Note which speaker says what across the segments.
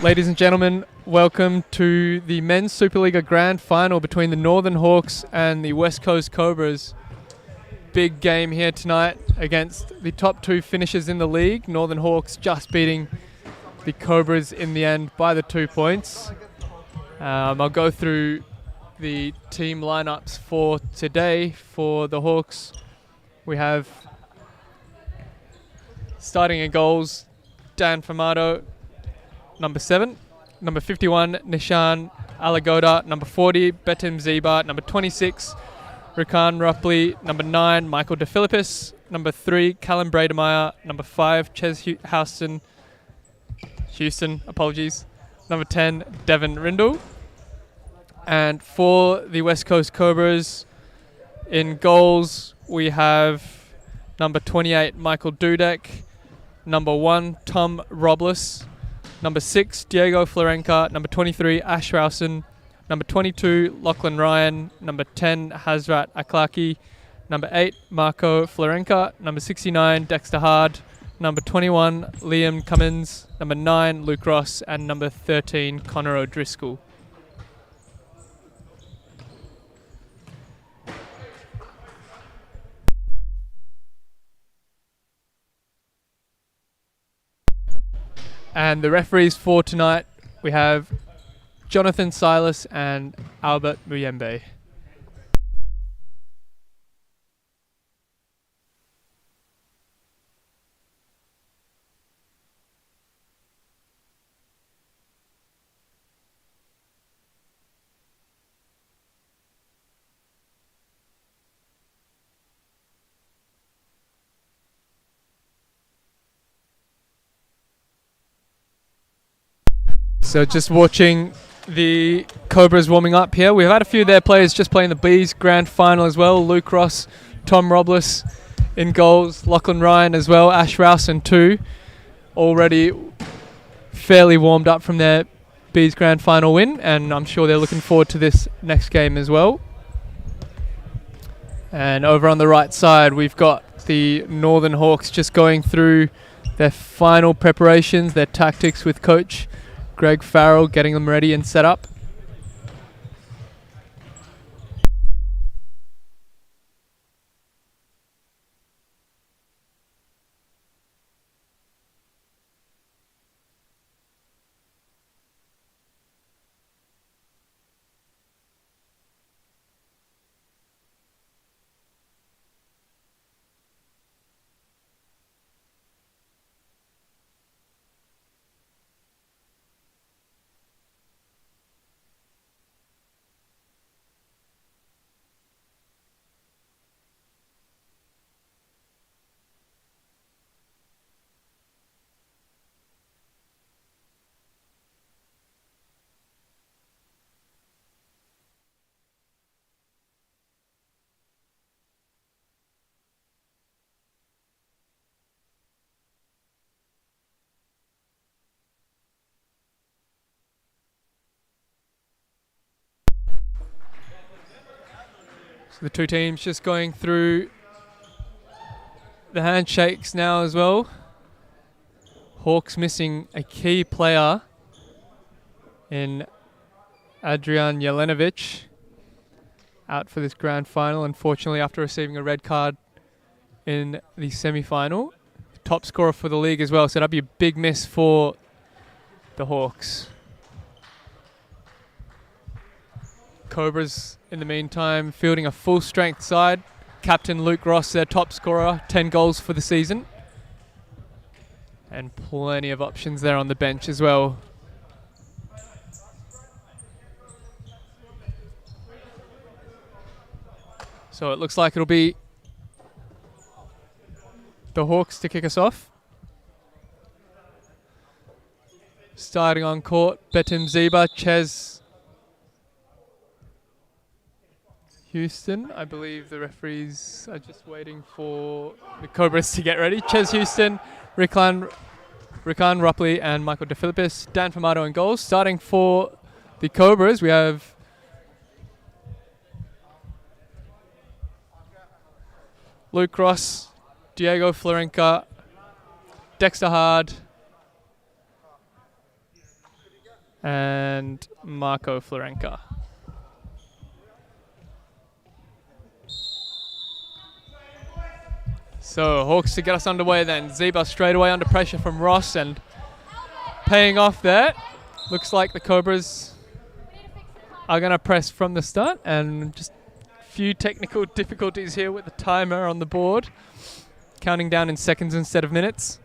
Speaker 1: Ladies and gentlemen, welcome to the Men's Supa-Liga Grand Final between the Northern Hawks and the West Coast Cobras. Big game here tonight against the top two finishers in the league. Northern Hawks just beating the Cobras in the end by the 2 points. I'll go through the team lineups for today. For the Hawks, we have starting in goals, Dan Famato, number 7, number 51, Nishan Alagoda, number 40, Betim Ziba, number 26, Rikan Rupley, number 9, Michael DeFilippis, number 3, Callum Brademeyer, number 5, Ches Houston, number 10, Devon Rindle. And for the West Coast Cobras, in goals, we have number 28, Michael Dudek, number 1, Tom Robles, number 6, Diego Florenka, number 23, Ash Rowson, number 22, Lachlan Ryan, number 10, Hazrat Aklaki, number 8, Marco Florenka, number 69, Dexter Hard, number 21, Liam Cummins, number 9, Luke Ross, and number 13, Connor O'Driscoll. And the referees for tonight, we have Jonathan Silas and Albert Muyembe. So just watching the Cobras warming up here. We've had a few of their players just playing the B's Grand Final as well. Luke Ross, Tom Robles in goals, Lachlan Ryan as well, Ash Rowson too. Already fairly warmed up from their B's Grand Final win, and I'm sure they're looking forward to this next game as well. And over on the right side, we've got the Northern Hawks just going through their final preparations, their tactics with coach Greg Farrell, getting them ready and set up. The two teams just going through the handshakes now as well. Hawks missing a key player in Adrian Jelenovic, out for this grand final, unfortunately, after receiving a red card in the semi-final. Top scorer for the league as well, so that'd be a big miss for the Hawks. Cobras, in the meantime, fielding a full-strength side. Captain Luke Ross, their top scorer, 10 goals for the season. And plenty of options there on the bench as well. So it looks like it'll be the Hawks to kick us off. Starting on court, Betim Ziba, Ches Houston. I believe the referees are just waiting for the Cobras to get ready. Ches Houston, Rikan Rupley and Michael DeFilippis. Dan Famato in goals. Starting for the Cobras, we have Luke Ross, Diego Florenka, Dexter Hard, and Marco Florenka. So Hawks to get us underway then. Zeba straight away under pressure from Ross and paying off there. Looks like the Cobras are going to press from the start, and just a few technical difficulties here with the timer on the board. Counting down in seconds instead of minutes.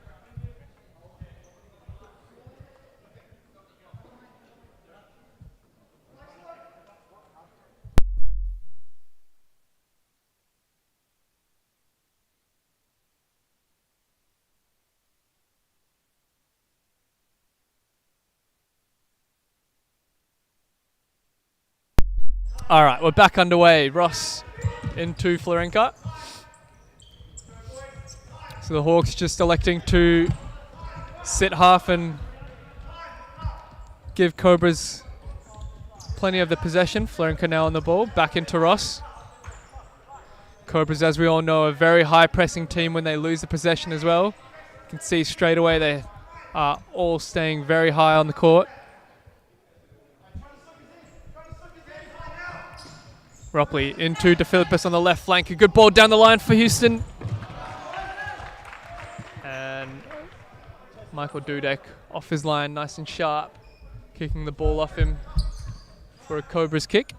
Speaker 1: All right, we're back underway. Ross into Florenka. So the Hawks just electing to sit half and give Cobras plenty of the possession. Florenka now on the ball, back into Ross. Cobras, as we all know, a very high pressing team when they lose the possession as well. You can see straight away they are all staying very high on the court. Ropley into De Philippis on the left flank. A good ball down the line for Houston. And Michael Dudek off his line, nice and sharp. Kicking the ball off him for a Cobras kick.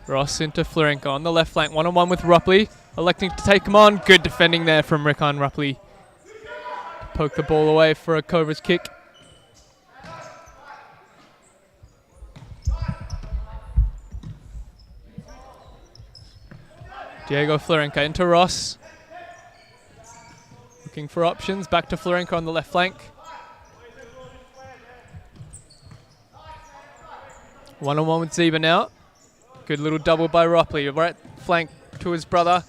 Speaker 1: Ross into Florenka on the left flank. One-on-one with Ropley. Electing to take him on. Good defending there from Rickon Ropley. Poke the ball away for a Cobras kick. Diego Florenka into Ross. Looking for options. Back to Florenka on the left flank. One-on-one with Zeba now. Good little double by Ropley. Right flank to his brother.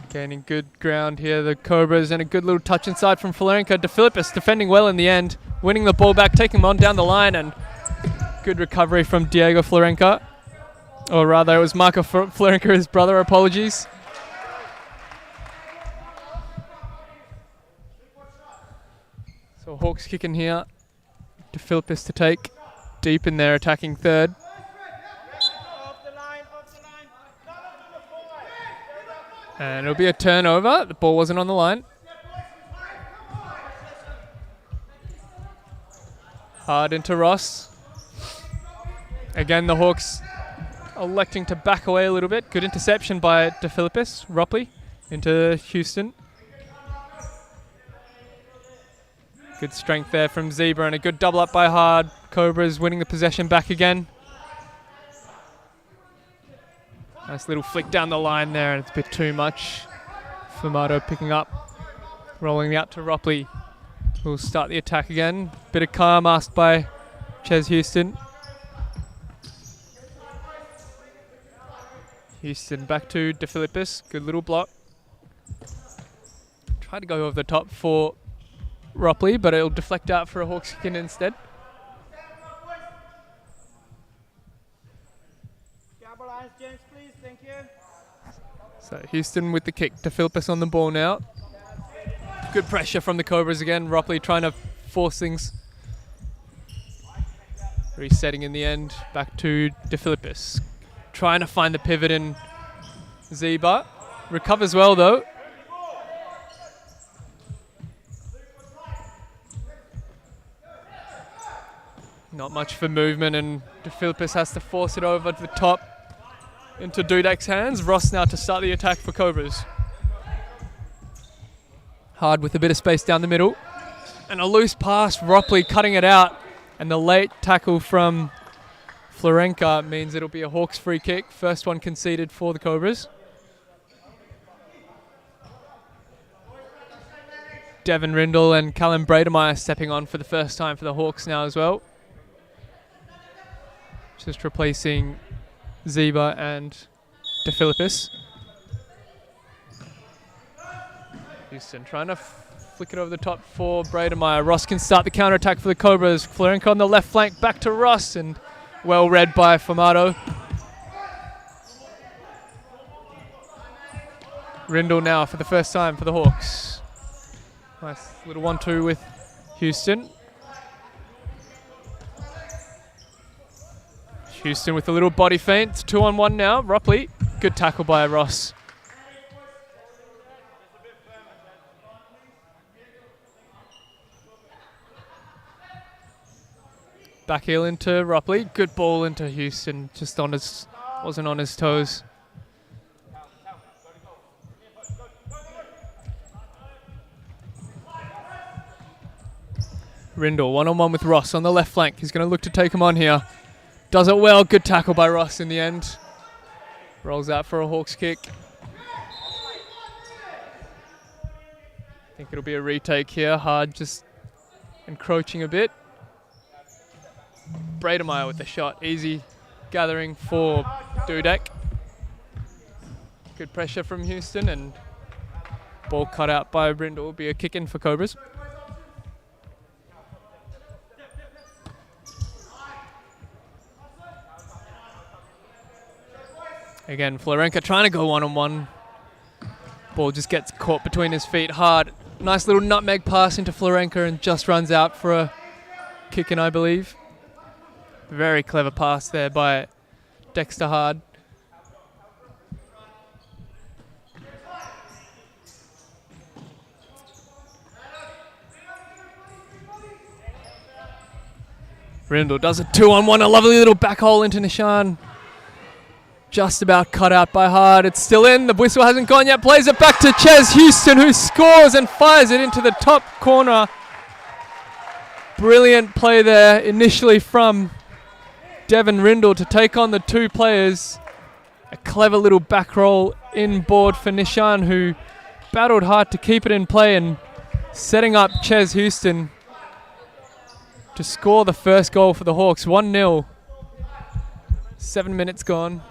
Speaker 1: Gaining good ground here, the Cobras, and a good little touch inside from Florenka. De Philippis defending well in the end, winning the ball back, taking him on down the line, and good recovery from Diego Florenka. Or rather, it was Marco Florenka, his brother, apologies. So Hawks kicking here. De Philippis to take, deep in there, attacking third. And it'll be a turnover. The ball wasn't on the line. Hard into Ross. Again, the Hawks electing to back away a little bit. Good interception by De Philippis. Ropley into Houston. Good strength there from Zebra and a good double up by Hard. Cobras winning the possession back again. Nice little flick down the line there, and it's a bit too much. Fumato picking up, rolling out to Ropley. We'll start the attack again. Bit of calm asked by Ches Houston. Houston back to De Philippis. Good little block. Tried to go over the top for Ropley, but it'll deflect out for a Hawks kick in instead. So Houston with the kick. De Philippis on the ball now. Good pressure from the Cobras again. Ropley trying to force things. Resetting in the end. Back to De Philippis. Trying to find the pivot in Zeba. Recovers well though. Not much for movement, and De Philippis has to force it over to the top into Dudek's hands. Ross now to start the attack for Cobras. Hard with a bit of space down the middle. And a loose pass, Ropley cutting it out. And the late tackle from Florenka means it'll be a Hawks free kick. First one conceded for the Cobras. Devin Rindle and Callum Brademeyer stepping on for the first time for the Hawks now as well. Just replacing Zeba and De Philippis. Houston trying to flick it over the top for Brademeyer. Ross can start the counter-attack for the Cobras. Florenka on the left flank, back to Ross, and Well read by Formato. Rindle now for the first time for the Hawks. Nice little 1-2 with Houston. Houston with a little body feint. It's 2-on-1 now. Rupley. Good tackle by Ross. Back heel into Rupley. Good ball into Houston. Just on his, wasn't on his toes. Rindle, 1-on-1 with Ross on the left flank. He's going to look to take him on here. Does it well. Good tackle by Ross in the end. Rolls out for a Hawks kick. I think it'll be a retake here. Hard just encroaching a bit. Brademeyer with the shot. Easy gathering for Dudek. Good pressure from Houston and ball cut out by Rindle. Will be a kick in for Cobras. Again, Florenka trying to go 1-on-1. Ball just gets caught between his feet hard. Nice little nutmeg pass into Florenka and just runs out for a kick in, I believe. Very clever pass there by Dexter Hard. Rindle does a 2-on-1, a lovely little back hole into Nishan. Just about cut out by Hard. It's still in. The whistle hasn't gone yet. Plays it back to Ches Houston, who scores and fires it into the top corner. Brilliant play there initially from Devin Rindle to take on the two players. A clever little back roll inboard for Nishan, who battled hard to keep it in play and setting up Ches Houston to score the first goal for the Hawks. 1-0. 7 minutes gone.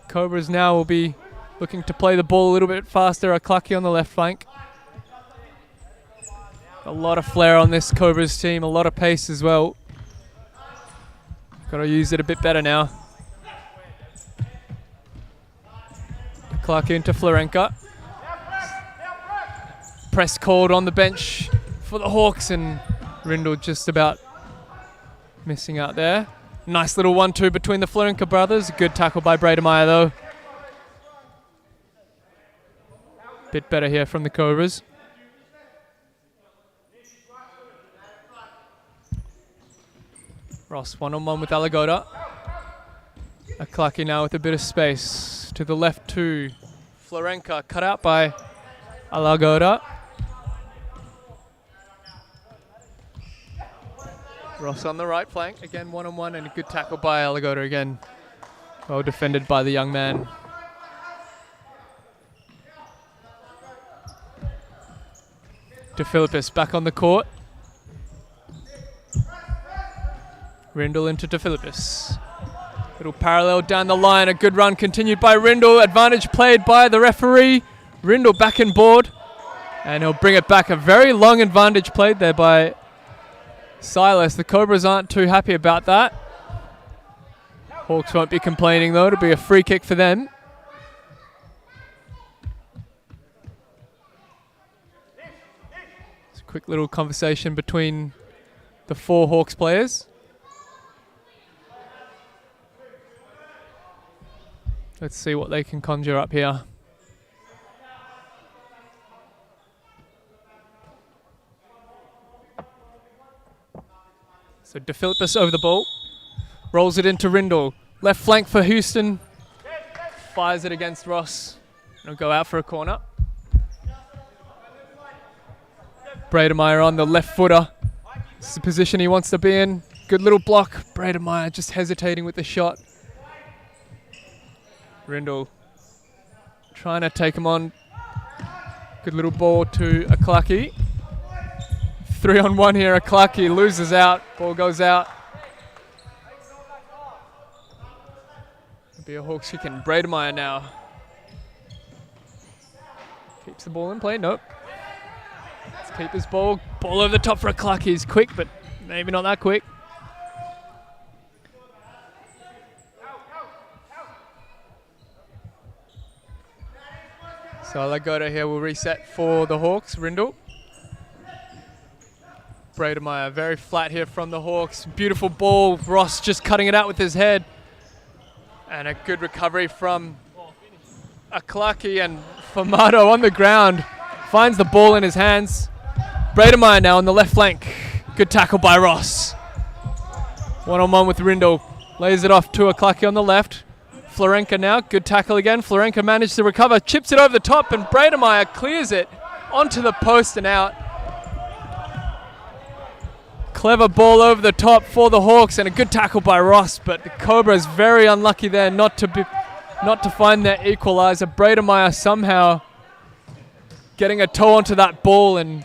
Speaker 1: Cobras now will be looking to play the ball a little bit faster. Aklaki on the left flank. A lot of flair on this Cobras team, a lot of pace as well. Got to use it a bit better now. Aklaki into Florenka. Press called on the bench for the Hawks and Rindle just about missing out there. Nice little 1-2 between the Florenka brothers. Good tackle by Brademeyer though. Bit better here from the Cobras. Ross 1-on-1 with Alagoda. Aklaki now with a bit of space. To the left to Florenka. Cut out by Alagoda. Ross on the right flank, again 1-on-1 and a good tackle by Alagoda again. Well defended by the young man. De Philippus back on the court. Rindle into De Philippus. Little parallel down the line, a good run continued by Rindle. Advantage played by the referee. Rindle back in board and he'll bring it back. A very long advantage played there by Silas. The Cobras aren't too happy about that. Hawks won't be complaining though. It'll be a free kick for them. It's a quick little conversation between the four Hawks players. Let's see what they can conjure up here. So De Philippus over the ball. Rolls it into Rindle. Left flank for Houston. Fires it against Ross. It'll go out for a corner. Brademeyer on the left footer. This is the position he wants to be in. Good little block. Brademeyer just hesitating with the shot. Rindle trying to take him on. Good little ball to Aklaki. 3-on-1 here. Aklaki loses out. Ball goes out. It'll be a Hawks kick in. Brademeyer now. Keeps the ball in play. Nope. Let's keep his ball. Ball over the top for Aklaki. He's quick, but maybe not that quick. So Lagoda here will reset for the Hawks. Rindle. Brademeyer very flat here from the Hawks. Beautiful ball. Ross just cutting it out with his head. And a good recovery from Aklaki, and Famato on the ground. Finds the ball in his hands. Brademeyer now on the left flank. Good tackle by Ross. One-on-one with Rindle. Lays it off to Aklaki on the left. Florenka now, good tackle again. Florenka managed to recover, chips it over the top, and Brademeyer clears it onto the post and out. Clever ball over the top for the Hawks, and a good tackle by Ross, but the Cobras very unlucky there not to find their equaliser. Brademeyer somehow getting a toe onto that ball and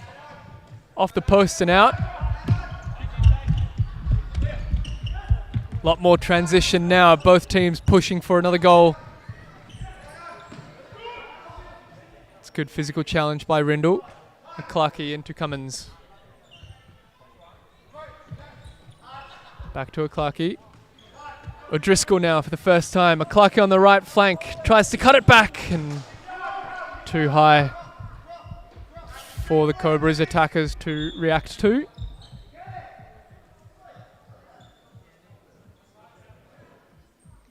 Speaker 1: off the post and out. A lot more transition now, both teams pushing for another goal. It's a good physical challenge by Rindle. Aklaki into Cummins. Back to Aklaki. O'Driscoll now for the first time. Aklaki on the right flank. Tries to cut it back, and too high for the Cobras attackers to react to.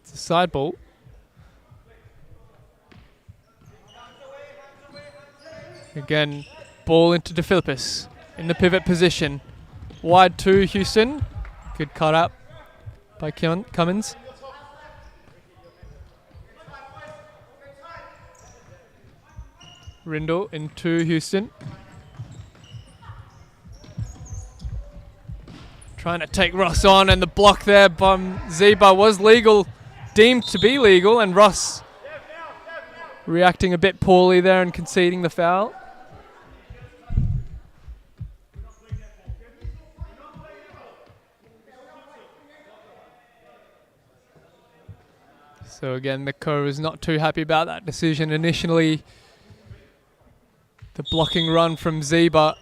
Speaker 1: It's a side ball. Again, ball into De Philippis in the pivot position. Wide to Houston. Good cut up by Cummins. Rindle into Houston. Trying to take Ross on, and the block there by Zeba was legal, deemed to be legal, and Ross reacting a bit poorly there and conceding the foul. So again, the Cobras not too happy about that decision. Initially, the blocking run from Zeba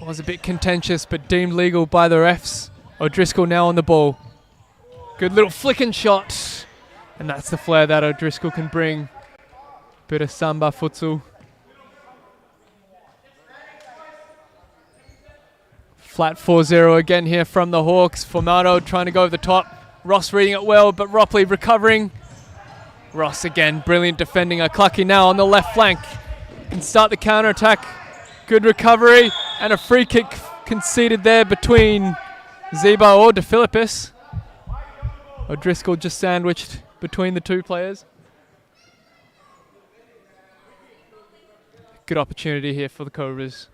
Speaker 1: was a bit contentious, but deemed legal by the refs. O'Driscoll now on the ball. Good little flicking shot. And that's the flair that O'Driscoll can bring. Bit of samba futsal. Flat 4-0 again here from the Hawks. Formato trying to go over the top. Ross reading it well, but Ropley recovering. Ross again, brilliant defending. Aklaki now on the left flank. Can start the counter-attack. Good recovery, and a free kick conceded there between Zeba or De Philippis. O'Driscoll just sandwiched between the two players. Good opportunity here for the Cobras.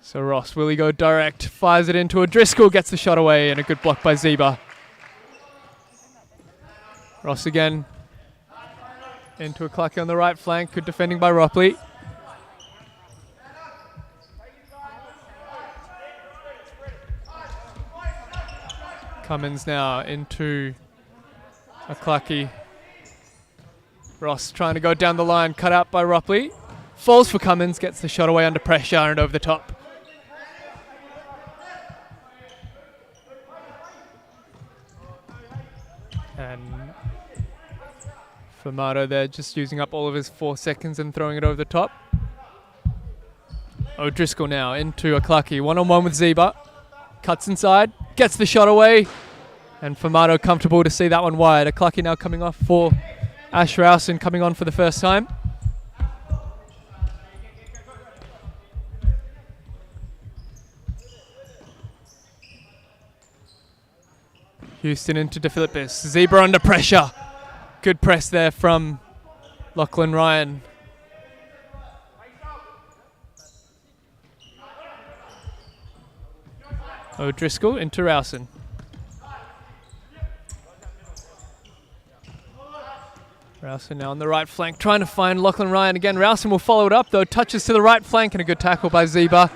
Speaker 1: So Ross, will he go direct? Fires it into O'Driscoll, gets the shot away, and a good block by Zeba. Ross again. Into Aklaki on the right flank. Good defending by Ropley. Cummins now into Aklaki. Ross trying to go down the line, cut out by Ropley. Falls for Cummins, gets the shot away under pressure and over the top. And Formato there just using up all of his 4 seconds and throwing it over the top. O'Driscoll now into Aklaki. One-on-one with Zeba. Cuts inside, gets the shot away. And Formato comfortable to see that one wide. Aklaki now coming off for Ash Rowson, coming on for the first time. Houston into De Philippis. Zebra under pressure. Good press there from Lachlan Ryan. O'Driscoll into Rowson. Rowson now on the right flank, trying to find Lachlan Ryan again. Rowson will follow it up though. Touches to the right flank and a good tackle by Zeba.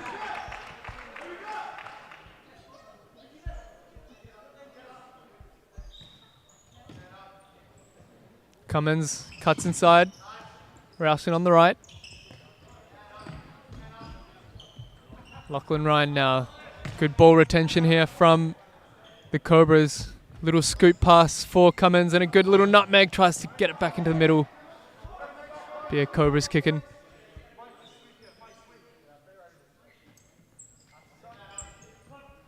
Speaker 1: Cummins cuts inside. Rowson on the right. Lachlan Ryan now. Good ball retention here from the Cobras. Little scoop pass for Cummins and a good little nutmeg. Tries to get it back into the middle. Be a Cobras kicking.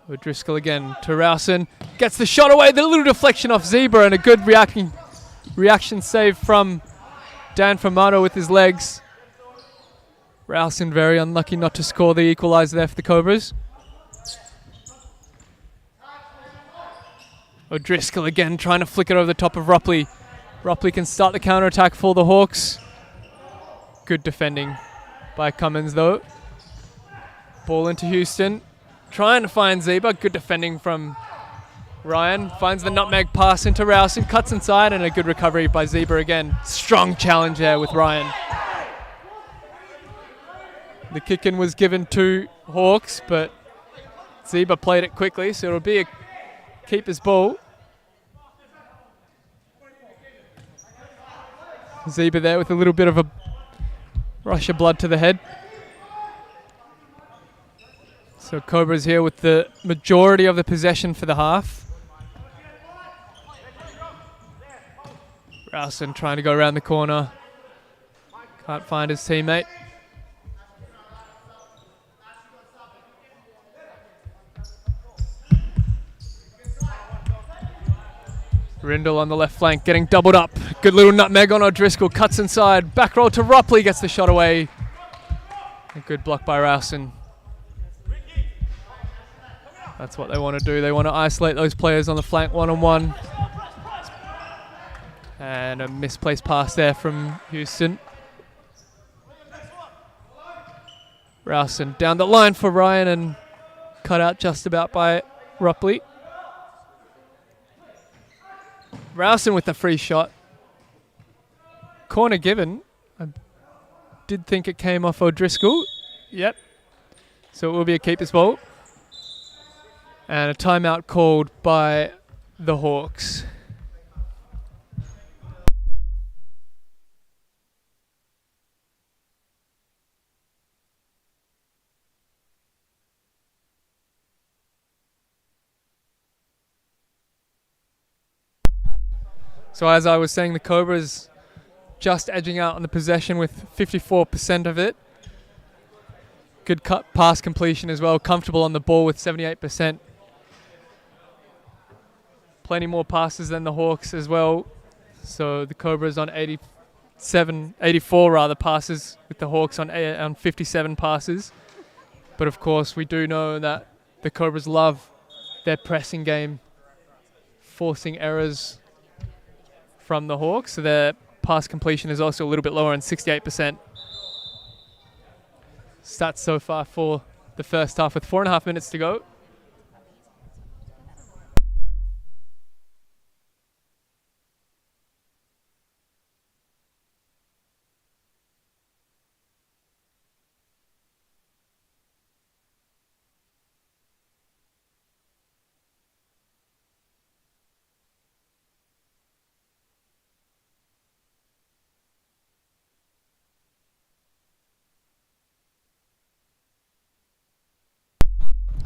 Speaker 1: O'Driscoll again to Rowson. Gets the shot away. The little deflection off Zebra and a good reaction save from Dan Formato with his legs. Rowson very unlucky not to score the equaliser there for the Cobras. O'Driscoll again trying to flick it over the top of Rupley. Rupley can start the counter-attack for the Hawks. Good defending by Cummins though. Ball into Houston. Trying to find Zebra. Good defending from Ryan. Finds the nutmeg pass into Rowson. Cuts inside and a good recovery by Zebra again. Strong challenge there with Ryan. The kick-in was given to Hawks, but Zebra played it quickly, so it'll be a keeper's ball. Zebra there with a little bit of a rush of blood to the head. So Cobras here with the majority of the possession for the half. Rowson trying to go around the corner. Can't find his teammate. Rindle on the left flank getting doubled up. Good little nutmeg on O'Driscoll. Cuts inside. Back roll to Rupley. Gets the shot away. A good block by Rowson. That's what they want to do. They want to isolate those players on the flank one-on-one. And a misplaced pass there from Houston. Rowson down the line for Ryan and cut out just about by Rupley. Rowson with the free shot. Corner given. I did think it came off O'Driscoll. Yep. So it will be a keeper's ball. And a timeout called by the Hawks. So as I was saying, the Cobras just edging out on the possession with 54% of it. Good cut pass completion as well. Comfortable on the ball with 78%. Plenty more passes than the Hawks as well. So the Cobras on 84 rather passes, with the Hawks on 57 passes. But of course we do know that the Cobras love their pressing game, forcing errors from the Hawks. So their pass completion is also a little bit lower on 68%. Stats so far for the first half with 4.5 minutes to go.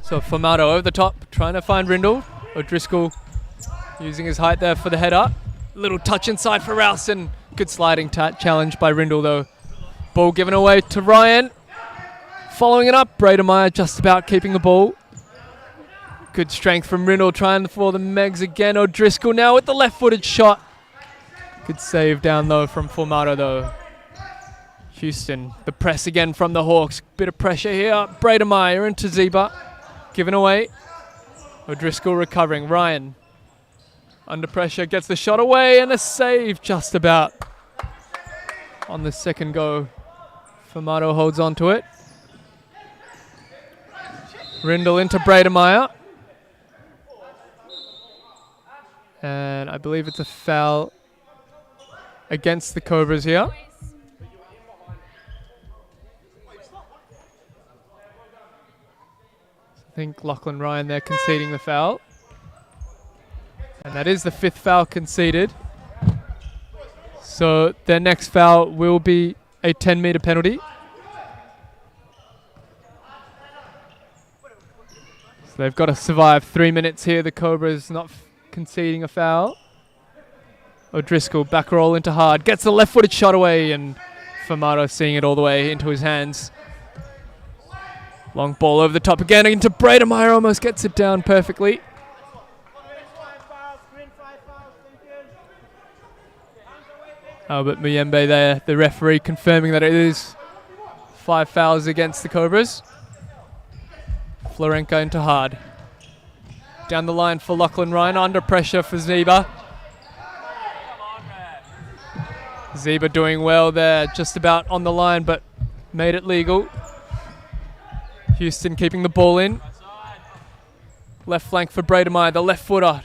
Speaker 1: So Formato over the top, trying to find Rindle. O'Driscoll using his height there for the header. Little touch inside for Rowson. Good sliding challenge by Rindle though. Ball given away to Ryan. Following it up, Brademeyer just about keeping the ball. Good strength from Rindle, trying for the Megs again. O'Driscoll now with the left-footed shot. Good save down low from Formato though. Houston, the press again from the Hawks. Bit of pressure here. Brademeyer into Zeba. Given away. O'Driscoll recovering. Ryan under pressure, gets the shot away and a save just about on the second go. Formato holds on to it. Rindle into Brademeyer. And I believe it's a foul against the Cobras here. I think Lachlan Ryan there conceding the foul. And that is the 5th foul conceded. So their next foul will be a 10-metre penalty. So they've got to survive 3 minutes here. The Cobras not conceding a foul. O'Driscoll back roll into hard. Gets the left-footed shot away, and Famato seeing it all the way into his hands. Long ball over the top again into Brademeyer. Almost gets it down perfectly. Albert Muyembe there, the referee, confirming that it is 5 fouls against the Cobras. Florenka into hard. Down the line for Lachlan Ryan, under pressure for Zeba. Zeba doing well there, just about on the line, but made it legal. Houston keeping the ball in. Left flank for Brademeyer, the left footer.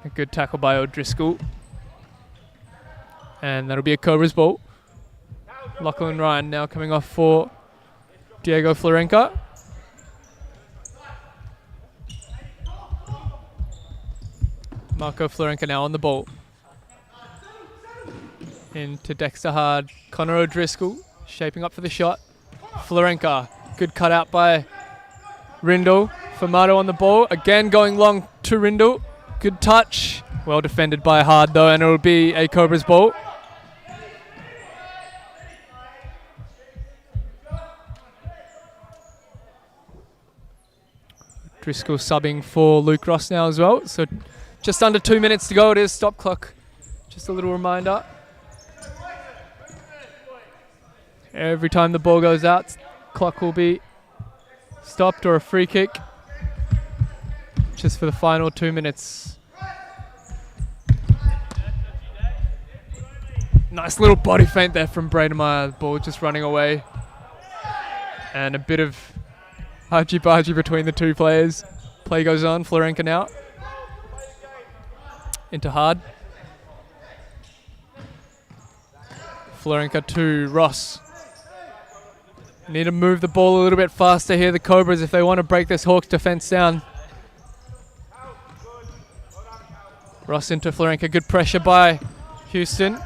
Speaker 1: A good tackle by O'Driscoll. And that'll be a Cobras ball. Lachlan Ryan now coming off for Diego Florenka. Marco Florenka now on the ball. Into Dexter Hard. Connor O'Driscoll shaping up for the shot. Florenka, good cut out by Rindle. Famato on the ball, again going long to Rindle. Good touch, well defended by Hard though, and it'll be a Cobras ball. Driscoll subbing for Luke Ross now as well, so just under 2 minutes to go. It is stop clock, just a little reminder. Every time the ball goes out, clock will be stopped or a free kick. Just for the final 2 minutes. Nice little body feint there from Brademeyer. The ball just running away. And a bit of argy-bargy between the two players. Play goes on. Florenka now. Into Hard. Florenka to Ross. Need to move the ball a little bit faster here, the Cobras, if they want to break this Hawks defense down. Ross into Florenka. Good pressure by Houston.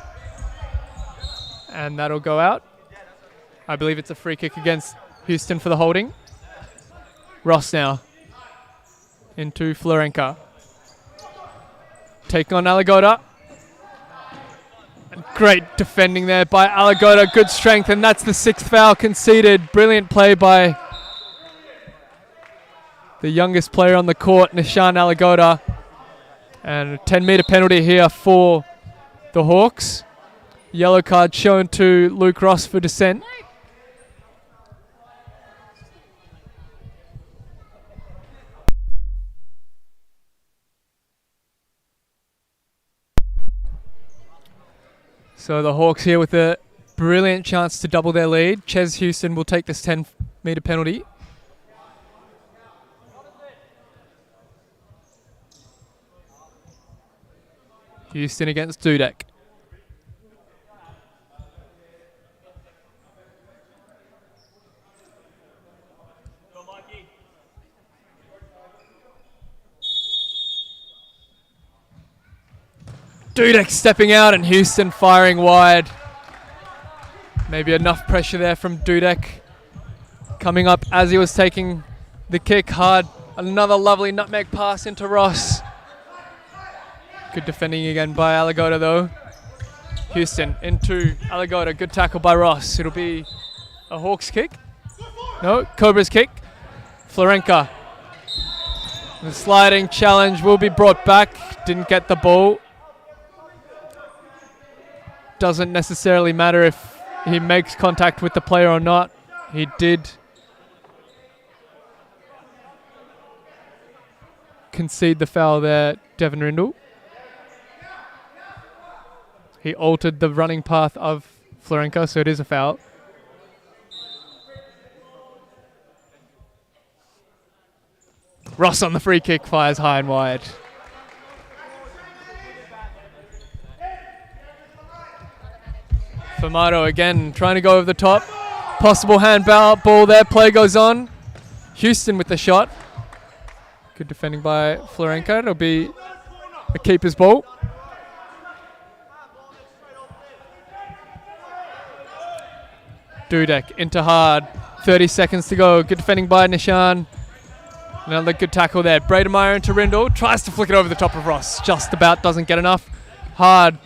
Speaker 1: And that'll go out. I believe it's a free kick against Houston for the holding. Ross now. Into Florenka. Taking on Alagoda. Great defending there by Alagoda. Good strength, and that's the 6th foul conceded. Brilliant play by the youngest player on the court, Nishan Alagoda. And a 10-meter penalty here for the Hawks. Yellow card shown to Luke Ross for dissent. So the Hawks here with a brilliant chance to double their lead. Ches Houston will take this 10-meter penalty. Houston against Dudek. Dudek stepping out and Houston firing wide. Maybe enough pressure there from Dudek. Coming up as he was taking the kick. Hard. Another lovely nutmeg pass into Ross. Good defending again by Alagoda though. Houston into Alagoda. Good tackle by Ross. It'll be a Hawks kick. No, Cobras kick. Florenka. The sliding challenge will be brought back. Didn't get the ball. Doesn't necessarily matter if he makes contact with the player or not. He did concede the foul there, Devin Rindle. He altered the running path of Florenka, so it is a foul. Ross on the free kick, fires high and wide. Famato again trying to go over the top. Possible handball there. Play goes on. Houston with the shot. Good defending by Florenka. It'll be a keeper's ball. Dudek into Hard. 30 seconds to go. Good defending by Nishan. Another good tackle there. Brademeyer into Rindle. Tries to flick it over the top of Ross. Just about doesn't get enough. Hard.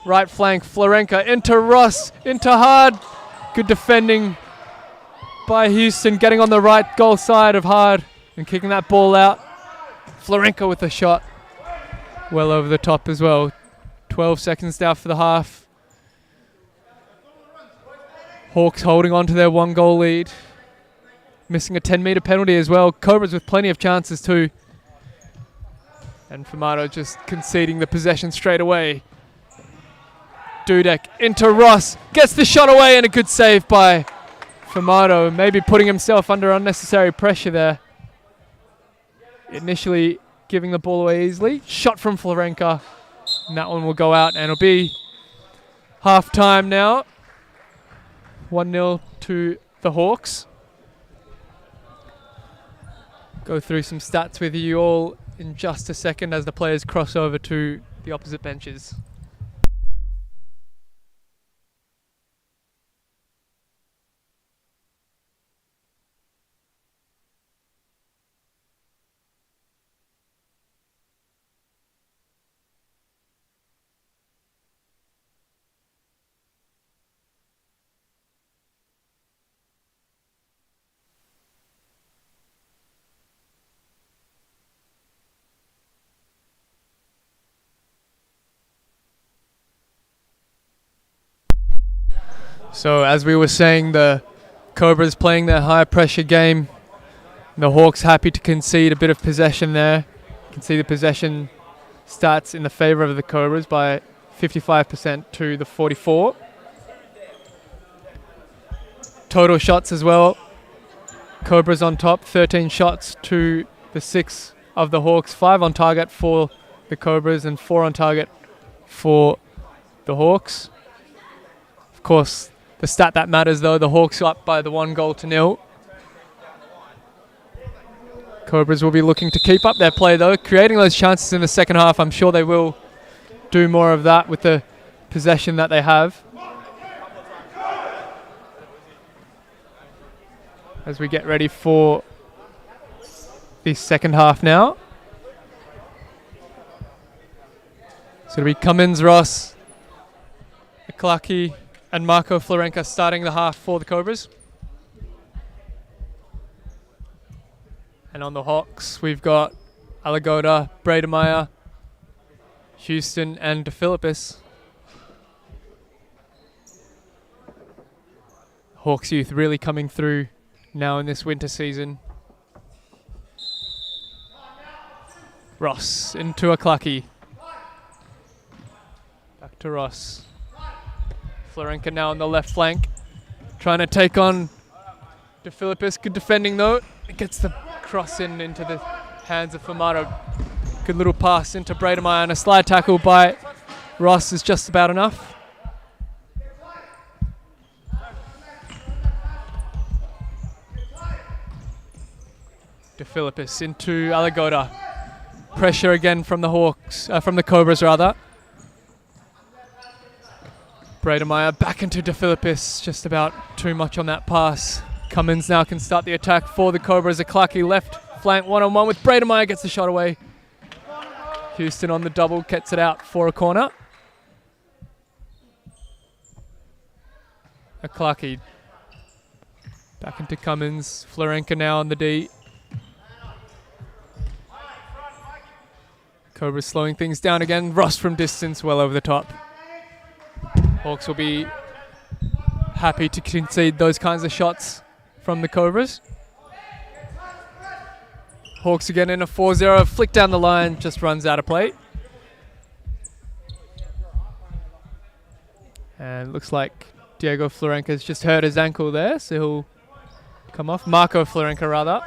Speaker 1: Right flank. Florenka into Ross. Into Hard. Good defending by Houston. Getting on the right goal side of Hard. And kicking that ball out. Florenka with a shot. Well over the top as well. 12 seconds down for the half. Hawks holding on to their 1-goal lead. Missing a 10-metre penalty as well. Cobras with plenty of chances too. And Fumato just conceding the possession straight away. Dudek into Ross. Gets the shot away and a good save by Fumato. Maybe putting himself under unnecessary pressure there. Initially giving the ball away easily. Shot from Florenka. And that one will go out and it'll be half-time now. 1-0 to the Hawks. Go through some stats with you all in just a second as the players cross over to the opposite benches. So as we were saying, the Cobras playing their high pressure game. The Hawks happy to concede a bit of possession there. You can see the possession stats in the favour of the Cobras by 55% to the 44. Total shots as well. Cobras on top, 13 shots to the 6 of the Hawks. 5 on target for the Cobras and 4 on target for the Hawks. Of course, the stat that matters though, the Hawks up by the 1-0. Cobras will be looking to keep up their play though, creating those chances in the second half. I'm sure they will do more of that with the possession that they have. As we get ready for the second half now. So it'll be Cummins, Ross, Clarkey, and Marco Florenka starting the half for the Cobras. And on the Hawks, we've got Alagoda, Brademeyer, Houston, and DeFilippis. Hawks youth really coming through now in this winter season. Ross into a Clarkey. Back to Ross. Florenka now on the left flank, trying to take on DeFilippis. Good defending though. It gets the cross into the hands of Fumato. Good little pass into Brademeyer and a slide tackle by Ross is just about enough. DeFilippis into Alagoda. Pressure again from the Hawks, from the Cobras rather. Brademeyer back into DeFilippis, just about too much on that pass. Cummins now can start the attack for the Cobras. A Clarkey left flank one-on-one with Brademeyer, gets the shot away. Houston on the double, gets it out for a corner. A Clarkey back into Cummins. Florenka now on the D. Cobras slowing things down again. Ross from distance, well over the top. Hawks will be happy to concede those kinds of shots from the Cobras. Hawks again in a 4-0, flick down the line, just runs out of play. And looks like Diego Florenka's just hurt his ankle there, so he'll come off. Marco Florenka rather.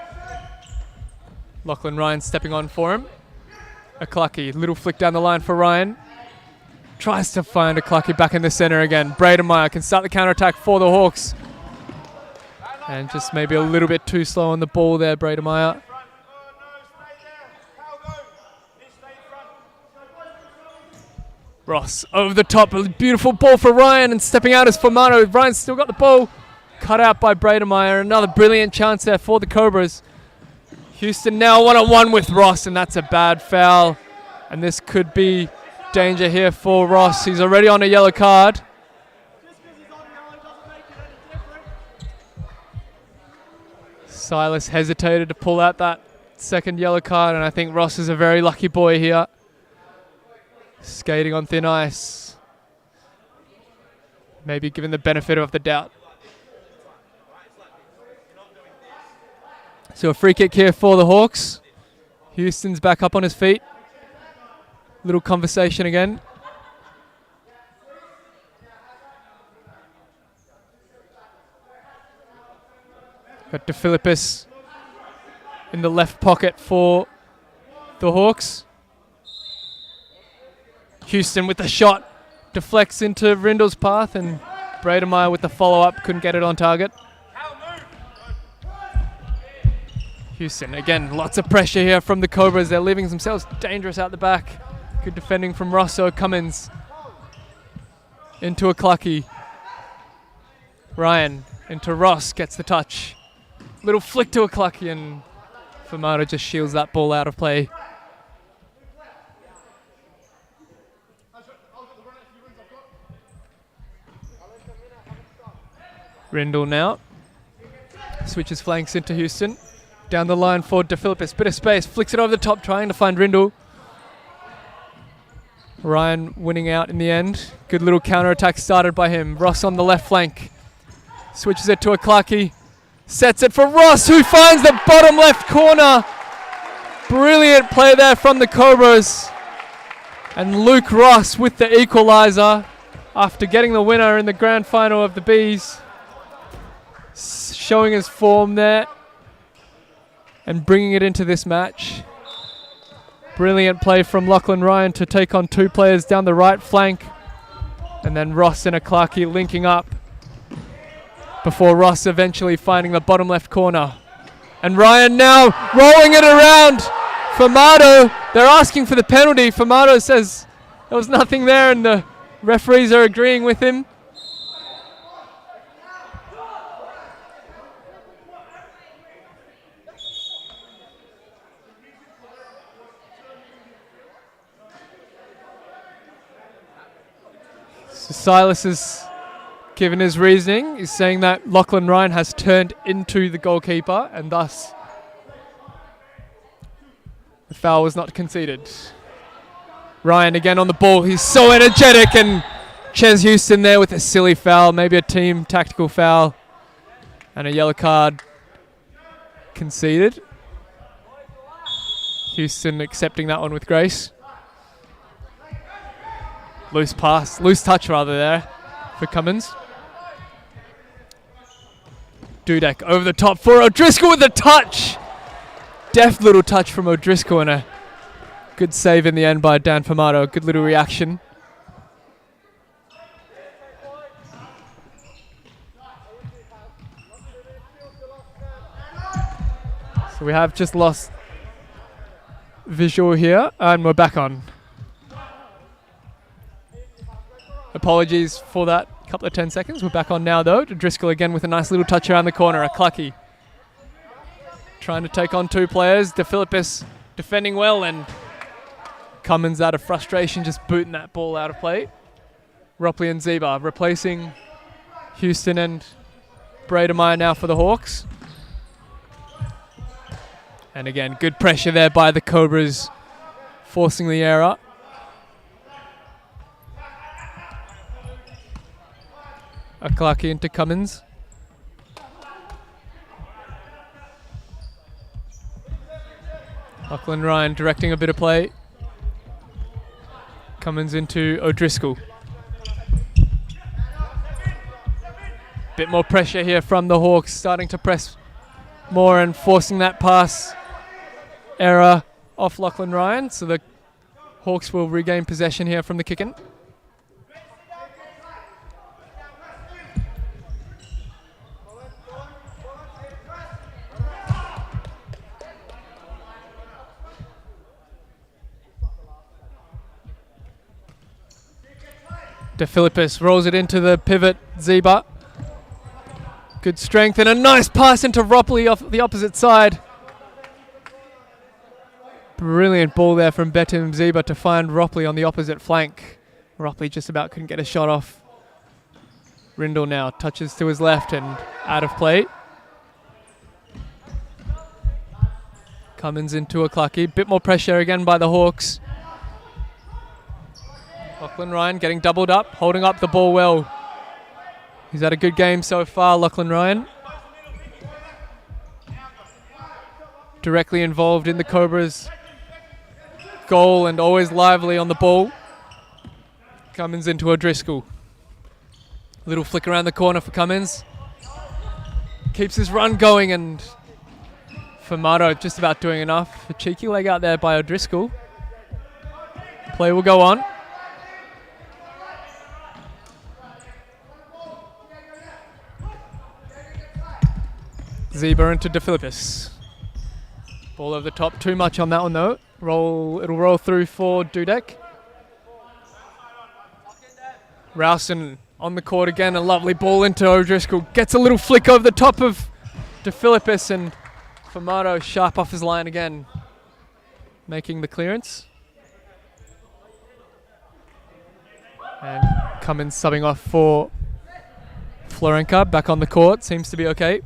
Speaker 1: Lachlan Ryan stepping on for him. A Clarkey, little flick down the line for Ryan. Tries to find a Clarkey back in the center again. Brademeyer can start the counter-attack for the Hawks. And just maybe a little bit too slow on the ball there, Brademeyer. Ross over the top, a beautiful ball for Ryan, and stepping out is Fumato. Ryan's still got the ball. cut out by Brademeyer. Another brilliant chance there for the Cobras. Houston now one-on-one with Ross, and that's a bad foul. And this could be danger here for Ross. He's already on a yellow card. Silas hesitated to pull out that second yellow card, and I think Ross is a very lucky boy here. Skating on thin ice. Maybe given the benefit of the doubt. So a free kick here for the Hawks. Houston's back up on his feet. Little conversation again. Got DeFilippis in the left pocket for the Hawks. Houston with the shot. Deflects into Rindle's path, and Brademeyer with the follow-up. Couldn't get it on target. Houston, again, lots of pressure here from the Cobras. They're leaving themselves dangerous out the back. Good defending from Rosso. Cummins into a Clucky. Ryan into Ross, gets the touch. Little flick to a Clucky, and Fumado just shields that ball out of play. Rindle now. Switches flanks into Houston. Down the line for DeFilippis. Bit of space. Flicks it over the top, trying to find Rindle. Ryan winning out in the end. Good little counter-attack started by him. Ross on the left flank. Switches it to a Clarkey. Sets it for Ross, who finds the bottom left corner. Brilliant play there from the Cobras. And Luke Ross with the equaliser after getting the winner in the grand final of the Bees. Showing his form there and bringing it into this match. Brilliant play from Lachlan Ryan to take on two players down the right flank. And then Ross and a Clarkey linking up before Ross eventually finding the bottom left corner. And Ryan now rolling it around. Fumado, they're asking for the penalty. Fumado says there was nothing there, and the referees are agreeing with him. So Silas has given his reasoning. He's saying that Lachlan Ryan has turned into the goalkeeper, and thus the foul was not conceded. Ryan again on the ball. He's so energetic, and Ches Houston there with a silly foul, maybe a team tactical foul, and a yellow card conceded. Houston accepting that one with grace. Loose pass, loose touch rather there for Cummins. Dudek over the top for O'Driscoll with a touch. Deft little touch from O'Driscoll, and a good save in the end by Dan Fumado. Good little reaction. So we have just lost visual here, and we're back on. Apologies for that couple of 10 seconds. We're back on now, though. Driscoll again with a nice little touch around the corner. A Clucky trying to take on two players. DeFilippis defending well, and Cummins out of frustration just booting that ball out of play. Ropley and Zeba replacing Houston and Brademeyer now for the Hawks. And again, good pressure there by the Cobras, forcing the error. Aklaki into Cummins. Lachlan Ryan directing a bit of play. Cummins into O'Driscoll. Bit more pressure here from the Hawks, starting to press more and forcing that pass error off Lachlan Ryan. So the Hawks will regain possession here from the kick-in. DeFilippis rolls it into the pivot, Zeba. Good strength and a nice pass into Ropley off the opposite side. Brilliant ball there from Betim Ziba to find Ropley on the opposite flank. Ropley just about couldn't get a shot off. Rindle now touches to his left and out of play. Cummins into a Clucky. Bit more pressure again by the Hawks. Lachlan Ryan getting doubled up, holding up the ball well. He's had a good game so far, Lachlan Ryan. Directly involved in the Cobras' goal and always lively on the ball. Cummins into O'Driscoll. Little flick around the corner for Cummins. Keeps his run going and Famato just about doing enough. A cheeky leg out there by O'Driscoll. Play will go on. Ziba into De Philippis. Ball over the top. Too much on that one though. It'll roll through for Dudek. Rowson on the court again. A lovely ball into O'Driscoll. Gets a little flick over the top of De Philippis and Famato sharp off his line again. Making the clearance. And Cummins subbing off for Florenka. Back on the court. Seems to be okay.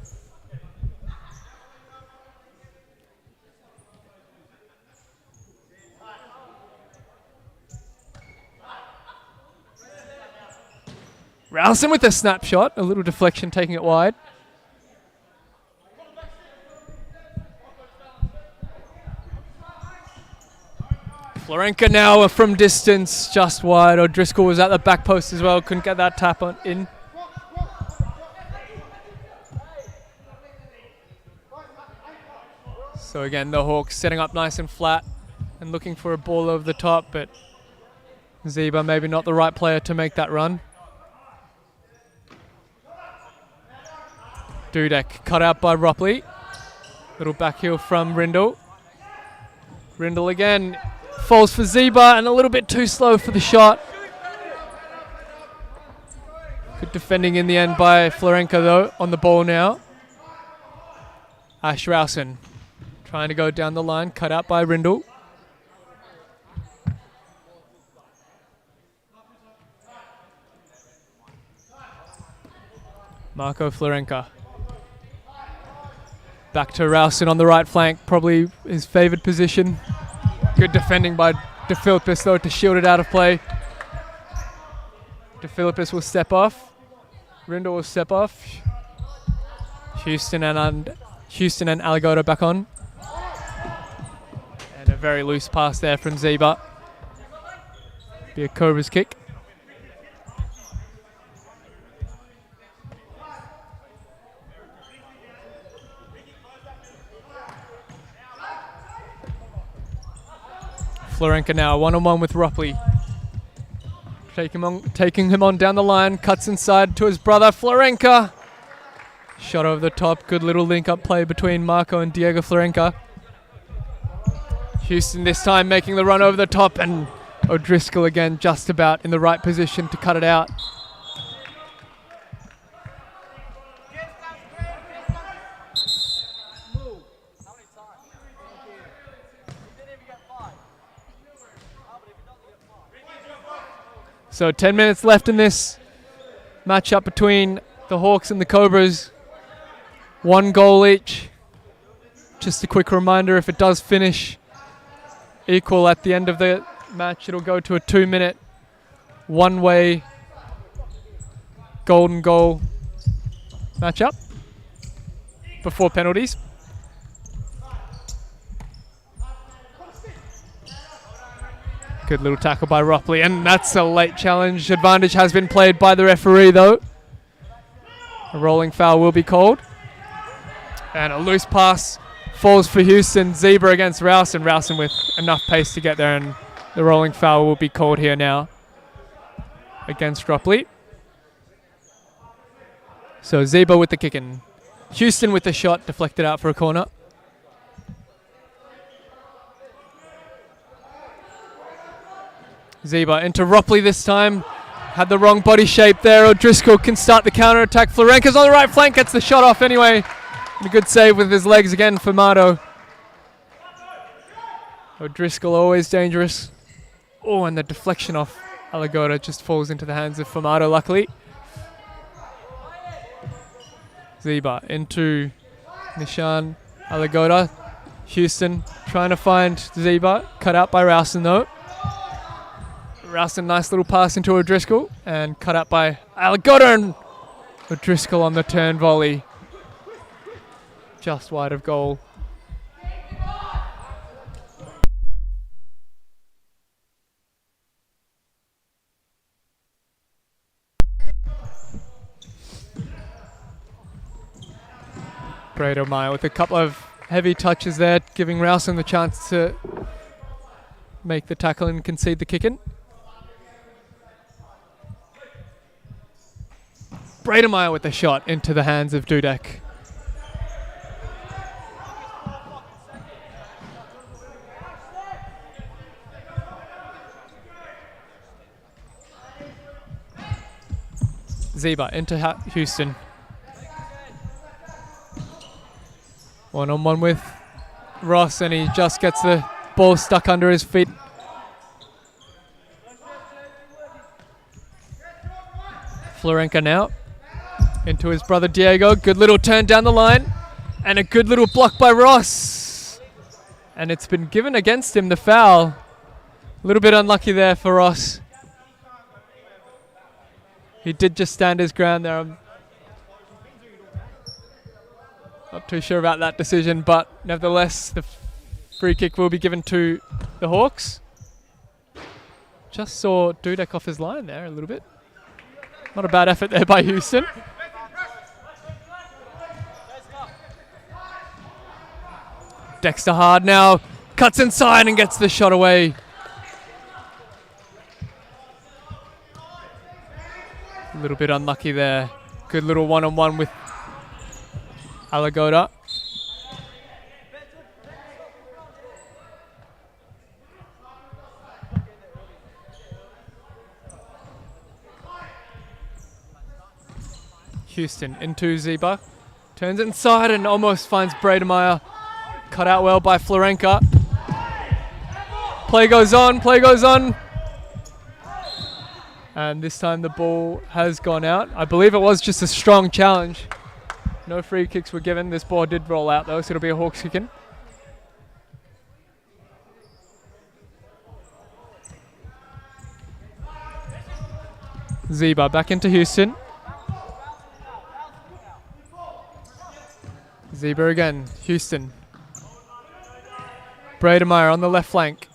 Speaker 1: Rowson with a snapshot, a little deflection taking it wide. Florenka now from distance, just wide. O'Driscoll was at the back post as well, couldn't get that tap on in. So again, the Hawks setting up nice and flat and looking for a ball over the top, but Ziba maybe not the right player to make that run. Dudek cut out by Ropley. Little back heel from Rindle. Rindle again. Falls for Ziba and a little bit too slow for the shot. Good defending in the end by Florenka though on the ball now. Ash Rowson trying to go down the line. Cut out by Rindle. Marco Florenka. Back to Rowson on the right flank, probably his favoured position. Good defending by De Philippis though to shield it out of play. De Philippis will step off. Rindle will step off. Houston and Aligoto back on. And a very loose pass there from Ziba. Be a Cobras kick. Florenka now one-on-one with Ropley. Taking him on down the line. Cuts inside to his brother Florenka. Shot over the top. Good little link-up play between Marco and Diego Florenka. Houston this time making the run over the top, and O'Driscoll again just about in the right position to cut it out. So 10 minutes left in this matchup between the Hawks and the Cobras. 1 goal each. Just a quick reminder, if it does finish equal at the end of the match, it'll go to a 2-minute one-way golden goal matchup before penalties. Good little tackle by Ropley, and that's a late challenge. Advantage has been played by the referee though. A rolling foul will be called. And a loose pass falls for Houston. Zebra against Rowson. Rowson with enough pace to get there, and the rolling foul will be called here now against Ropley. So Zeba with the kick in. Houston with the shot, deflected out for a corner. Zeba into Ropley this time. Had the wrong body shape there. O'Driscoll can start the counter attack. Florenka's on the right flank, gets the shot off anyway. And a good save with his legs again for Mato. O'Driscoll always dangerous. Oh, and the deflection off Alagota just falls into the hands of Fumato, luckily. Ziba into Nishan Alagota. Houston trying to find Ziba. Cut out by Rowson though. Rowson, nice little pass into O'Driscoll. And cut out by Alagota, and O'Driscoll on the turn volley. Just wide of goal. Brado Meyer with a couple of heavy touches there, giving Rowson the chance to make the tackle and concede the kick-in. Brado Meyer with the shot into the hands of Dudek. Ziba into Houston. One-on-one with Ross, and he just gets the ball stuck under his feet. Florenka now into his brother Diego. Good little turn down the line, and a good little block by Ross. And it's been given against him, the foul. A little bit unlucky there for Ross. He did just stand his ground there. I'm not too sure about that decision, but nevertheless, the free kick will be given to the Hawks. Just saw Dudek off his line there a little bit. Not a bad effort there by Houston. Dexter Hard now cuts inside and gets the shot away. A little bit unlucky there. Good little one-on-one with Alagota. Houston into Ziba. Turns inside and almost finds Brademeyer. Cut out well by Florenka. Play goes on, play goes on. And this time the ball has gone out. I believe it was just a strong challenge. No free kicks were given. This ball did roll out though, so it'll be a Hawks kick-in. Ziba back into Houston. Ziba again, Houston. Brademeyer on the left flank.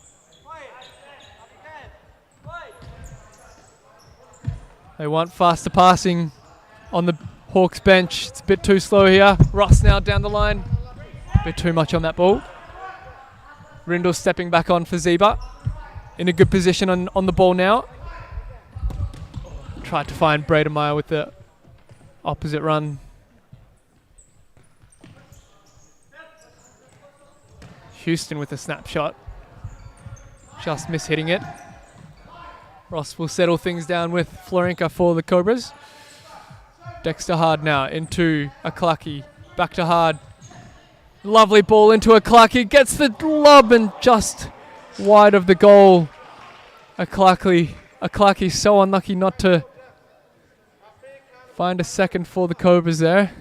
Speaker 1: They want faster passing on the Hawks bench. It's a bit too slow here. Ross now down the line. A bit too much on that ball. Rindle stepping back on for Ziba. In a good position on the ball now. Tried to find Brademeyer with the opposite run. Houston with a snapshot. Just mishitting it. Ross will settle things down with Florenka for the Cobras. Dexter Hard now into Aklaki. Back to Hard. Lovely ball into Aklaki. Gets the lob and just wide of the goal. Aklaki so unlucky not to find a second for the Cobras there.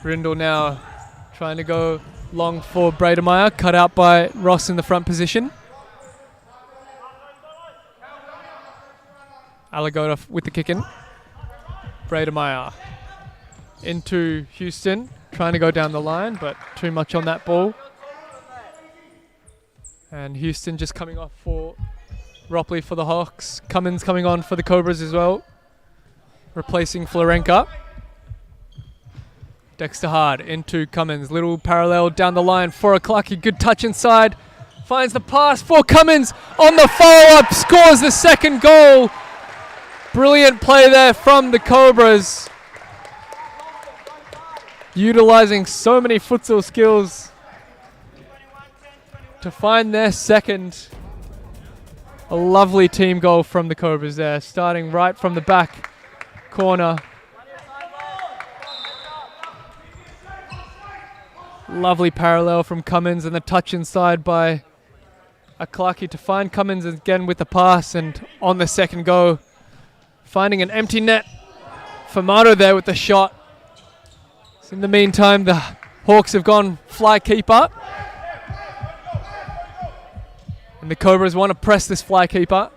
Speaker 1: Rindle now trying to go long for Brademeyer, cut out by Ross in the front position. Alagota with the kick-in. Brademeyer into Houston, trying to go down the line, but too much on that ball. And Houston just coming off for Ropley for the Hawks. Cummins coming on for the Cobras as well, replacing Florenka. Dexter Hard into Cummins. Little parallel down the line for Aklaki. Good touch inside. Finds the pass for Cummins. On the follow-up, scores the second goal. Brilliant play there from the Cobras. Utilising so many futsal skills to find their second. A lovely team goal from the Cobras there, starting right from the back corner. Lovely parallel from Cummins and the touch inside by Clarkey to find Cummins again with the pass, and on the second go, finding an empty net. Famato there with the shot. So in the meantime, the Hawks have gone fly keeper. And the Cobras want to press this fly keeper.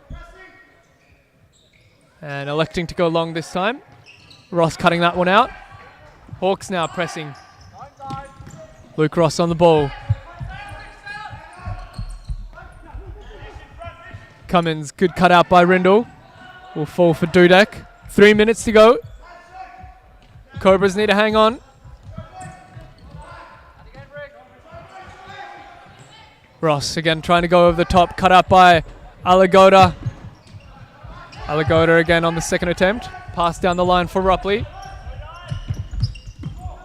Speaker 1: And electing to go long this time. Ross cutting that one out. Hawks now pressing. Luke Ross on the ball. Cummins, good cut out by Rindle. Will fall for Dudek. 3 minutes to go. Cobras need to hang on. Ross again trying to go over the top. Cut out by Alagoda. Alagoda again on the second attempt. Pass down the line for Rupley.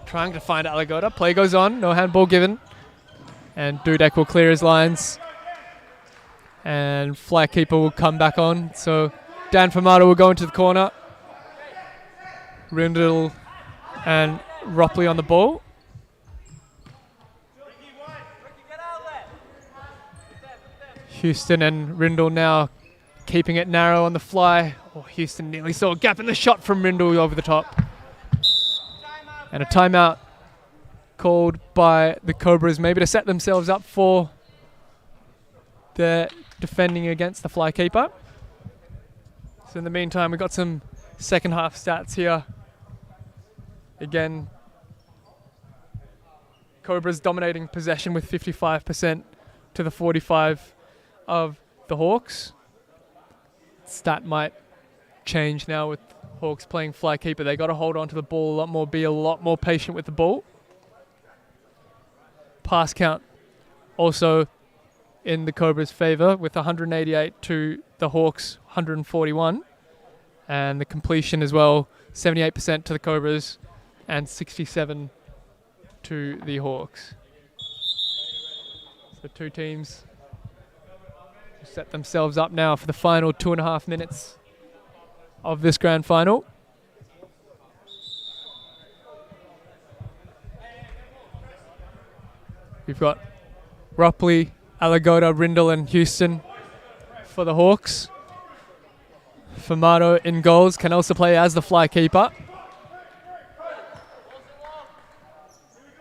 Speaker 1: Trying to find Alagoda. Play goes on. No handball given. And Dudek will clear his lines. And flag keeper will come back on. So Dan Famato will go into the corner. Rindle and Rupley on the ball. Houston and Rindle now keeping it narrow on the fly. Oh, Houston nearly saw a gap in the shot from Rindle over the top. And a timeout called by the Cobras, maybe to set themselves up for their defending against the fly keeper. So in the meantime, we've got some second half stats here. Again, Cobras dominating possession with 55% to the 45 of the Hawks. Stat might change now with Hawks playing fly keeper. They got to hold on to the ball a lot more, be a lot more patient with the ball. Pass count also in the Cobras' favour with 188 to the Hawks 141. And the completion as well, 78% to the Cobras and 67 to the Hawks. So two teams set themselves up now for the final 2.5 minutes of this grand final. We've got Rupley, Alagoda, Rindle and Houston for the Hawks. Famato in goals, can also play as the fly keeper.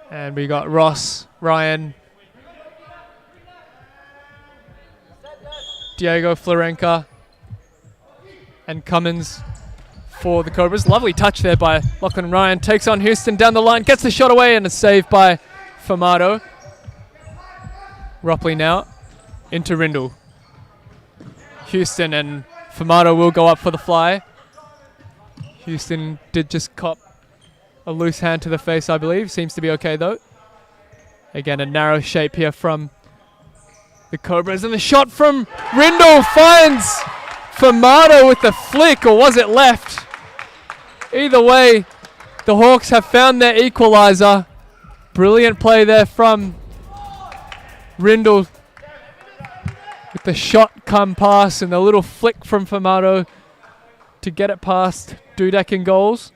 Speaker 1: And we got Ross, Ryan, Diego Florenca and Cummins for the Cobras. Lovely touch there by Lachlan Ryan. Takes on Houston down the line, gets the shot away, and a save by Famato. Rupley now into Rindle. Houston and Famato will go up for the fly. Houston did just cop a loose hand to the face, I believe. Seems to be okay though. Again, a narrow shape here from the Cobras, and the shot from Rindle finds Famato with the flick, or was it left? Either way, the Hawks have found their equaliser. Brilliant play there from Rindle with the shot come pass and the little flick from Famato to get it past Dudek in goals.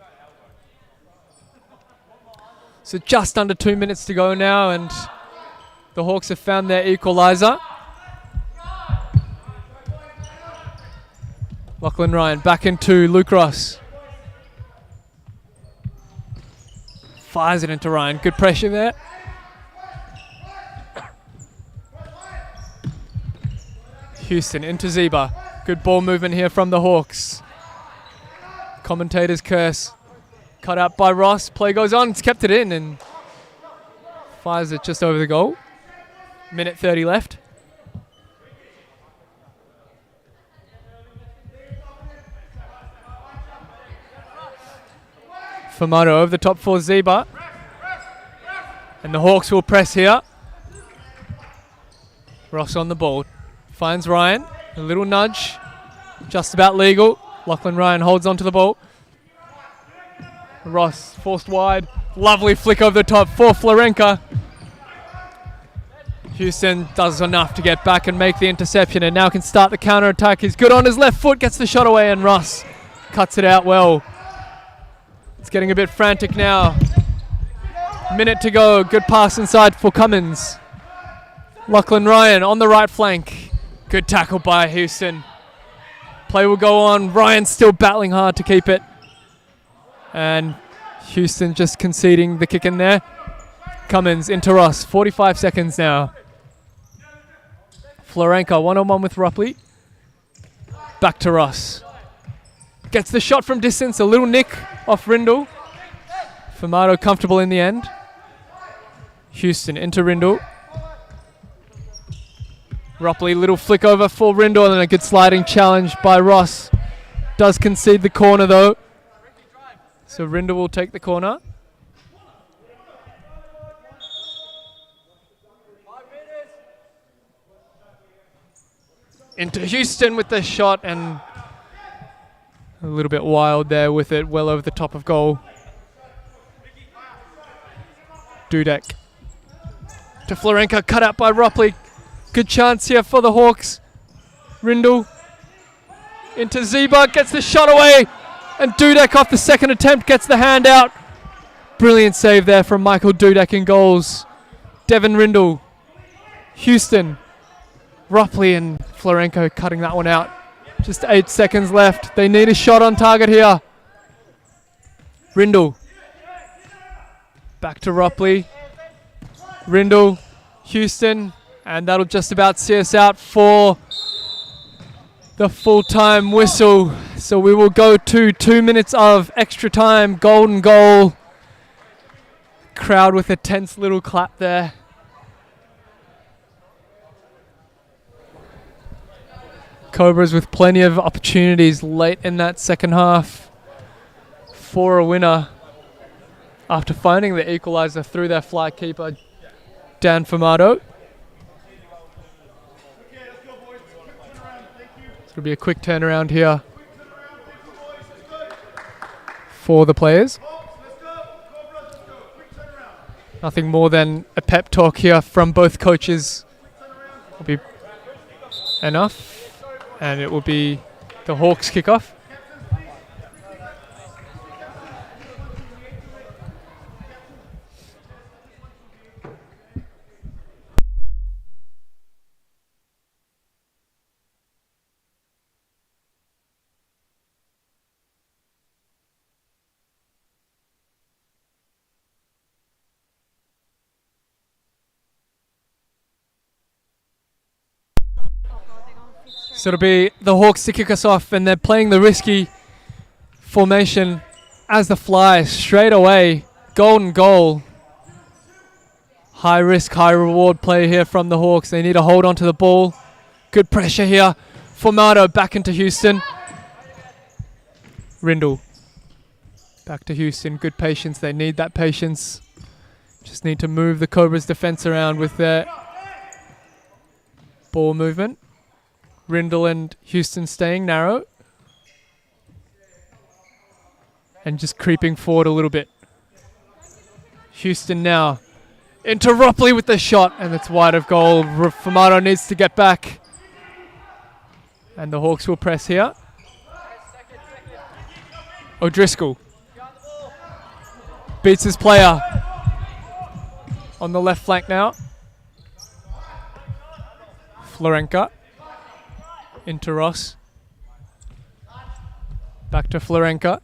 Speaker 1: So just under 2 minutes to go now, and the Hawks have found their equaliser. Lachlan Ryan back into Luke Ross. Fires it into Ryan. Good pressure there. Houston into Zeba. Good ball movement here from the Hawks. Commentator's curse. Cut out by Ross. Play goes on. It's kept it in and fires it just over the goal. Minute 30 left. Famato over the top for Zeba. And the Hawks will press here. Ross on the ball. Finds Ryan. A little nudge. Just about legal. Lachlan Ryan holds onto the ball. Ross forced wide. Lovely flick over the top for Florenca. Houston does enough to get back and make the interception, and now can start the counter attack. He's good on his left foot, gets the shot away, and Ross cuts it out well. It's getting a bit frantic now. Minute to go. Good pass inside for Cummins. Lachlan Ryan on the right flank. Good tackle by Houston. Play will go on. Ryan still battling hard to keep it. And Houston just conceding the kick in there. Cummins into Ross. 45 seconds now. Florenka one-on-one with Rupley. Back to Ross. Gets the shot from distance. A little nick off Rindle. Fumato comfortable in the end. Houston into Rindle. Rupley, little flick over for Rindle, and a good sliding challenge by Ross. Does concede the corner though. So Rindle will take the corner. Into Houston with the shot, and a little bit wild there with it, well over the top of goal. Dudek to Florenka, cut out by Rupley. Good chance here for the Hawks. Rindle into Zeba, gets the shot away, and Dudek off the second attempt gets the hand out. Brilliant save there from Michael Dudek in goals. Devin Rindle, Houston, Rupley and Florenko cutting that one out. Just 8 seconds left. They need a shot on target here. Rindle. Back to Rupley. Rindle, Houston, and that'll just about see us out for the full-time whistle. So we will go to 2 minutes of extra time. Golden goal. Crowd with a tense little clap there. Cobras with plenty of opportunities late in that second half for a winner after finding the equaliser through their fly keeper, Dan Fumato. It'll be a quick turnaround here for the players. Nothing more than a pep talk here from both coaches will be enough. And it will be the Hawks kickoff. So it'll be the Hawks to kick us off, and they're playing the risky formation as the fly straight away. Golden goal. High risk, high reward play here from the Hawks. They need to hold on to the ball. Good pressure here. Fumato back into Houston. Rindle. Back to Houston. Good patience. They need that patience. Just need to move the Cobras defense around with their ball movement. Rindle and Houston staying narrow. And just creeping forward a little bit. Houston now into Rupley with the shot, and it's wide of goal. Fumato needs to get back. And the Hawks will press here. O'Driscoll beats his player on the left flank now. Florenka into Ross. Back to Florenka.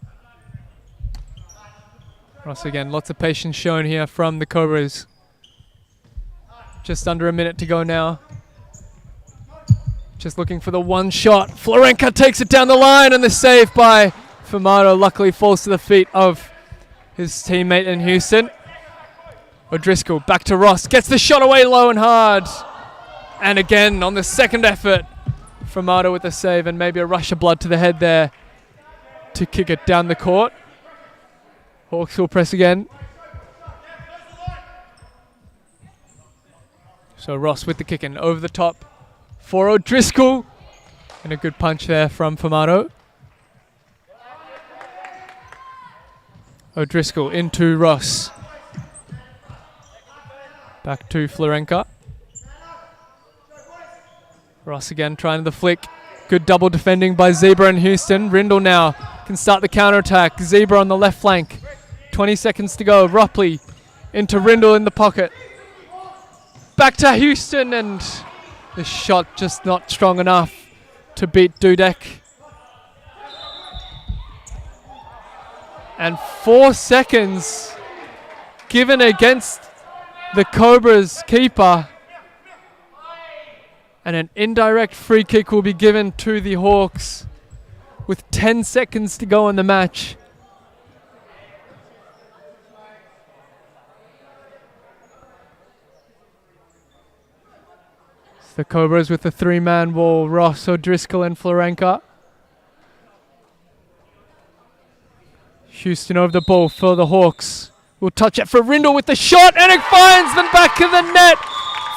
Speaker 1: Ross again, lots of patience shown here from the Cobras. Just under a minute to go now. Just looking for the one shot. Florenka takes it down the line, and the save by Fumato luckily falls to the feet of his teammate in Houston. O'Driscoll back to Ross, gets the shot away low and hard. And again on the second effort, Fumato with the save, and maybe a rush of blood to the head there to kick it down the court. Hawks will press again. So Ross with the kick in over the top for O'Driscoll. And a good punch there from Fumato. O'Driscoll into Ross. Back to Florenka. Ross again trying the flick. Good double defending by Zebra and Houston. Rindle now can start the counter-attack. Zebra on the left flank. 20 seconds to go. Ropley into Rindle in the pocket. Back to Houston, and the shot just not strong enough to beat Dudek. And 4 seconds given against the Cobras keeper. And an indirect free kick will be given to the Hawks with 10 seconds to go in the match. It's the Cobras with the 3-man wall. Ross, O'Driscoll and Florenka. Houston over the ball for the Hawks. Will touch it for Rindle with the shot, and it finds the back of the net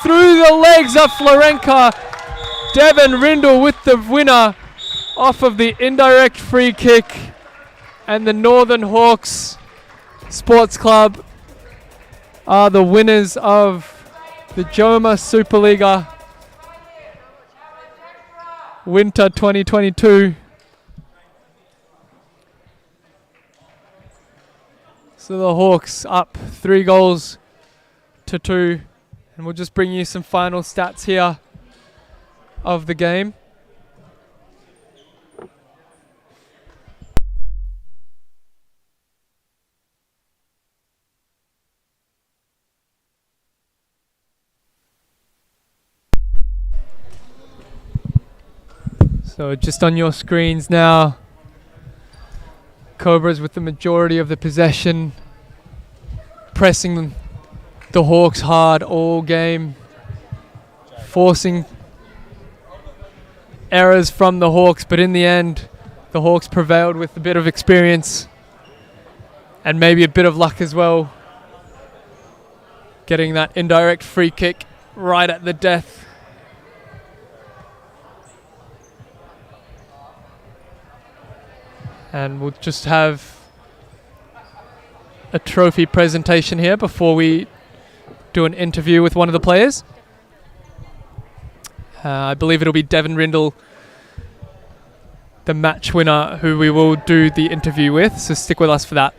Speaker 1: through the legs of Florenka. Devin Rindle with the winner off of the indirect free kick. And the Northern Hawks Sports Club are the winners of the Joma Supa-Liga Winter 2022. So the Hawks up 3-2. And we'll just bring you some final stats here of the game. So just on your screens now, Cobras with the majority of the possession, pressing the Hawks hard all game, forcing errors from the Hawks, but in the end the Hawks prevailed with a bit of experience and maybe a bit of luck as well, getting that indirect free kick right at the death. And we'll just have a trophy presentation here before we do an interview with one of the players. I believe it'll be Devin Rindle, the match winner, who we will do the interview with, so stick with us for that.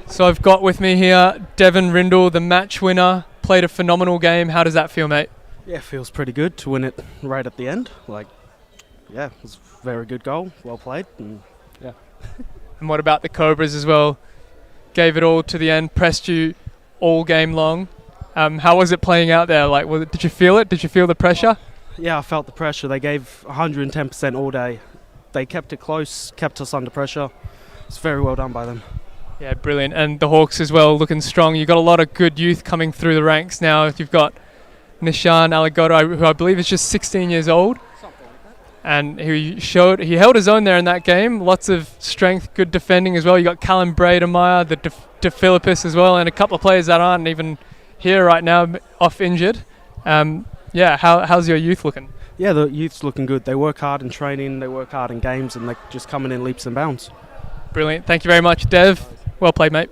Speaker 1: So I've got with me here Devin Rindle, the match winner, played a phenomenal game. How does that feel, mate?
Speaker 2: Yeah, it feels pretty good to win it right at the end. Yeah, it was a very good goal. Well played. And yeah.
Speaker 1: And what about the Cobras as well? Gave it all to the end, pressed you all game long. How was it playing out there? Did you feel it? Did you feel the pressure?
Speaker 2: Yeah, I felt the pressure. They gave 110% all day. They kept it close, kept us under pressure. It's very well done by them.
Speaker 1: Yeah, brilliant. And the Hawks as well, looking strong. You've got a lot of good youth coming through the ranks now. You've got Nishan Alagoto, who I believe is just 16 years old.
Speaker 2: Something like that.
Speaker 1: And he held his own there in that game. Lots of strength, good defending as well. You got Callum Brademeyer, the De Philippus as well, and a couple of players that aren't even here right now, off injured. How's your youth looking?
Speaker 2: Yeah, the youth's looking good. They work hard in training, they work hard in games, and they're just coming in leaps and bounds.
Speaker 1: Brilliant. Thank you very much, Dev. Well played, mate.